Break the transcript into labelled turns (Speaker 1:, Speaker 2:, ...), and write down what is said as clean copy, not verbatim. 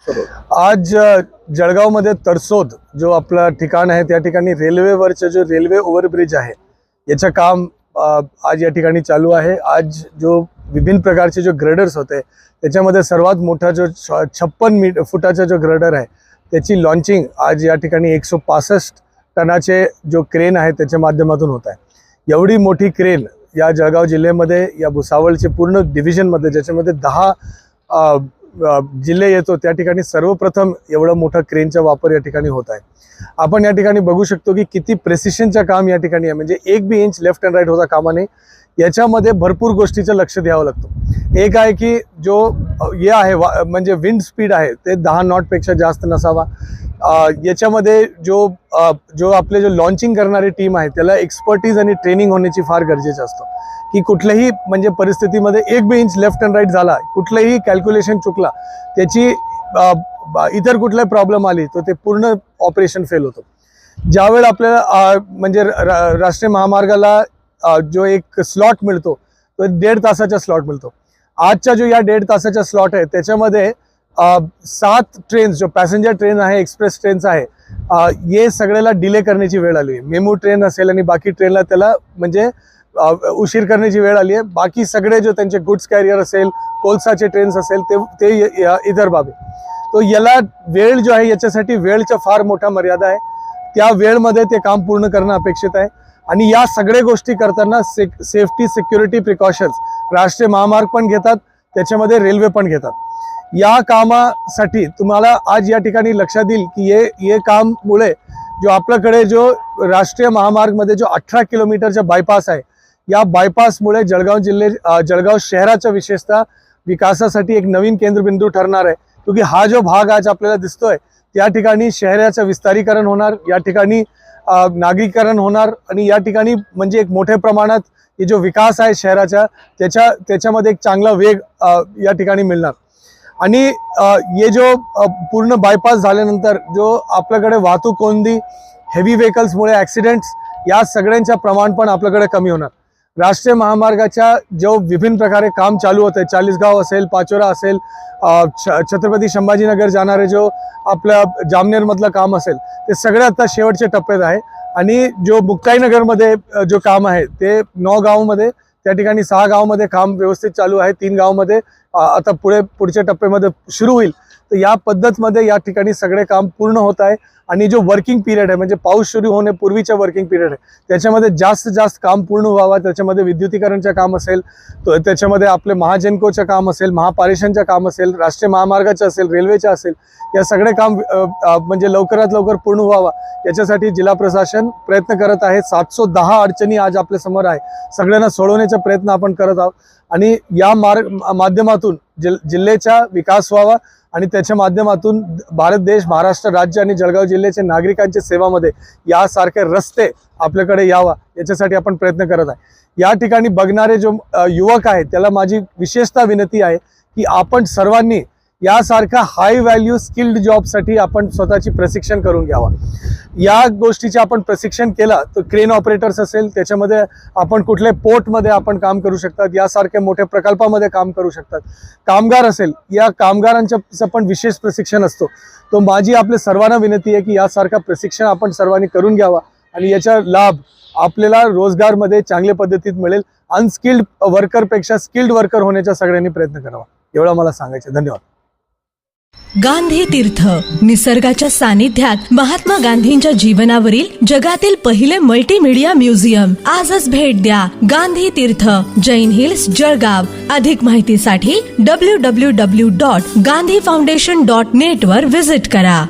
Speaker 1: आज जळगावमध्ये तरसोद जो आपला ठिकाण आहे त्या ठिकाणी रेल्वेवरचं जो रेल्वे ओव्हरब्रिज आहे याचं काम आज या ठिकाणी चालू आहे। आज जो विभिन्न प्रकारचे जो ग्रेडर्स होते त्याच्यामध्ये सर्वात मोठा जो 56 फुटाचा जो ग्रेडर आहे त्याची लॉन्चिंग आज या ठिकाणी 165 टनाचे जो क्रेन आहे त्याच्या माध्यमातून होत आहे। एवढी मोठी क्रेन या जळगाव जिल्ह्यामध्ये या भुसावळचे पूर्ण डिव्हिजनमध्ये ज्याच्यामध्ये 10 जिल्हे येतो त्या ठिकाणी सर्वप्रथम एवढा मोठा क्रेनचा वापर या ठिकाणी होत आहे। आपण या ठिकाणी बघू शकतो की किती प्रेसिशनचं काम या ठिकाणी आहे, म्हणजे एक बी इंच लेफ्ट अँड राईट होता कामा नये। याच्यामध्ये भरपूर गोष्टीचं लक्ष द्यावं लागतं। एक आहे की जो हे आहे म्हणजे विंड स्पीड आहे ते 10 नॉटपेक्षा जास्त नसावा। याच्यामध्ये जो आपले जो लॉन्चिंग करणारी टीम आहे त्याला एक्सपर्टीज आणि ट्रेनिंग होण्याची फार गरजेचं असतं की कुठल्याही म्हणजे परिस्थितीमध्ये एक बी इंच लेफ्ट अँड राईट झाला, कुठलंही कॅल्क्युलेशन चुकला, त्याची इतर कुठलाही प्रॉब्लेम आली तर ते पूर्ण ऑपरेशन फेल होतं। ज्यावेळेला आपल्याला म्हणजे राष्ट्रीय महामार्गाला जो एक स्लॉट मिळतो तो 1.5 तासाचा स्लॉट मिळतो। आजचा जो या 1.5 तासाचा स्लॉट आहे त्याच्यामध्ये 7 ट्रेन्स जो पॅसेंजर ट्रेन आहे, एक्सप्रेस ट्रेन्स आहे, हे सगळ्याला डिले करण्याची वेळ आली आहे। मेमू ट्रेन असेल आणि बाकी ट्रेनला त्याला म्हणजे उशीर करण्याची वेळ आली आहे। बाकी सगळे जो त्यांचे गुड्स कॅरियर असेल, कोळसाचे ट्रेन्स असेल ते इतर बाबी, तो याला वेळ जो आहे याच्यासाठी वेळचा फार मोठा मर्यादा आहे। त्या वेळमध्ये ते काम पूर्ण करणं अपेक्षित आहे आणि या सगळ्या गोष्टी करताना सेफ्टी सिक्युरिटी प्रिकॉशन्स राष्ट्रीय महामार्ग पण घेतात, त्याच्यामध्ये रेल्वे पण घेतात। या कामासाठी तुम्हाला आज या ठिकाणी लक्षात येईल की हे काममुळे जो आपल्याकडे जो राष्ट्रीय महामार्गमध्ये जो 18 किलोमीटरचा बायपास आहे, या बायपासमुळे जळगाव शहराच्या विशेषतः विकासासाठी एक नवीन केंद्रबिंदू ठरणार आहे। क्योंकि हा जो भाग आज आपल्याला दिसतोय त्या ठिकाणी शहराचं विस्तारीकरण होणार, या ठिकाणी नागरीकरण होणार आणि या ठिकाणी म्हणजे एक मोठ्या प्रमाणात हे जो विकास आहे शहराचा त्याच्यामध्ये एक चांगला वेग या ठिकाणी मिळणार। आणि हे जो पूर्ण बायपास झाल्यानंतर जो आपल्याकडे वाहतूक कोंडी, हेवी व्हेकल्समुळे ॲक्सिडेंट्स या सगळ्यांचं प्रमाण पण आपल्याकडे कमी होणार। राष्ट्रीय महामार्गाच्या जो विभिन्न प्रकारे काम चालू होते, चाळीसगाव असेल, पाचोरा असेल, छत्रपती संभाजीनगर जाणारे जो आपल्या जामनेरमधलं काम असेल, ते सगळे आता शेवटच्या टप्प्यात आहे। आणि जो मुक्ताईनगरमध्ये जो काम आहे ते 9 गावांमध्ये, त्या ठिकाणी 6 गावांमध्ये काम व्यवस्थित चालू आहे, 3 गावांमध्ये आता पुढच्या टप्प्यामध्ये सुरू होईल। तर या पद्धतीमध्ये या ठिकाणी सगळे काम पूर्ण होत आहे आणि जो वर्किंग पिरियड आहे म्हणजे पाऊस सुरू होण्यापूर्वीचा वर्किंग पिरियड आहे त्याच्यामध्ये जास्त काम पूर्ण व्हावं। त्याच्यामध्ये विद्युतीकरणचं काम असेल, त्याच्यामध्ये आपले महाजनकोचं काम असेल, महापारेषणचं काम असेल, राष्ट्रीय महामार्गाचं असेल, रेल्वेचं असेल, या सगळे काम म्हणजे लवकरात लवकर पूर्ण व्हावा याच्यासाठी जिल्हा प्रशासन प्रयत्न करत आहे। 710 अडचणी आज आपल्या समोर आहे, सगळ्यांना सोडवण्याचा प्रयत्न आपण करत आहोत आणि या माध्यमातून जिल्ह्याचा विकास व्हावा आणि त्याच्या माध्यमातून भारत देश, महाराष्ट्र राज्य आणि जळगाव जिल्ह्याच्या नागरिकांच्या सेवामध्ये यासारखे रस्ते आपल्याकडे यावा याच्यासाठी आपण प्रयत्न करत आहे। या ठिकाणी बघणारे जो युवक आहेत त्याला माझी विशेषतः विनंती आहे की आपण सर्वांनी यासारखा हाय व्हॅल्यू स्किल्ड जॉबसाठी आपण स्वतःची प्रशिक्षण करून घ्यावा। या गोष्टीचे आपण प्रशिक्षण केलं तर क्रेन ऑपरेटर्स असेल, त्याच्यामध्ये आपण कुठल्या पोर्टमध्ये आपण काम करू शकतात, यासारख्या मोठ्या प्रकल्पामध्ये काम करू शकतात। कामगार असेल, या कामगारांचं पण विशेष प्रशिक्षण असतो। तो माझी आपल्या सर्वांना विनंती आहे की यासारखा प्रशिक्षण आपण सर्वांनी करून घ्यावा आणि याचा लाभ आपल्याला रोजगारमध्ये चांगल्या पद्धतीत मिळेल। अनस्किल्ड वर्करपेक्षा स्किल्ड वर्कर होण्याचा सगळ्यांनी प्रयत्न करावा, एवढं मला सांगायचं। धन्यवाद।
Speaker 2: गांधी तीर्थ, निसर्गाच्या सानिध्यात महात्मा गांधींच्या जीवनावरील जगातील पहिले मल्टीमीडिया म्युझियम। आजच भेट द्या गांधी तीर्थ, जैन हिल्स, जळगाव। अधिक माहितीसाठी www.gandhifoundation.net वर विजिट करा।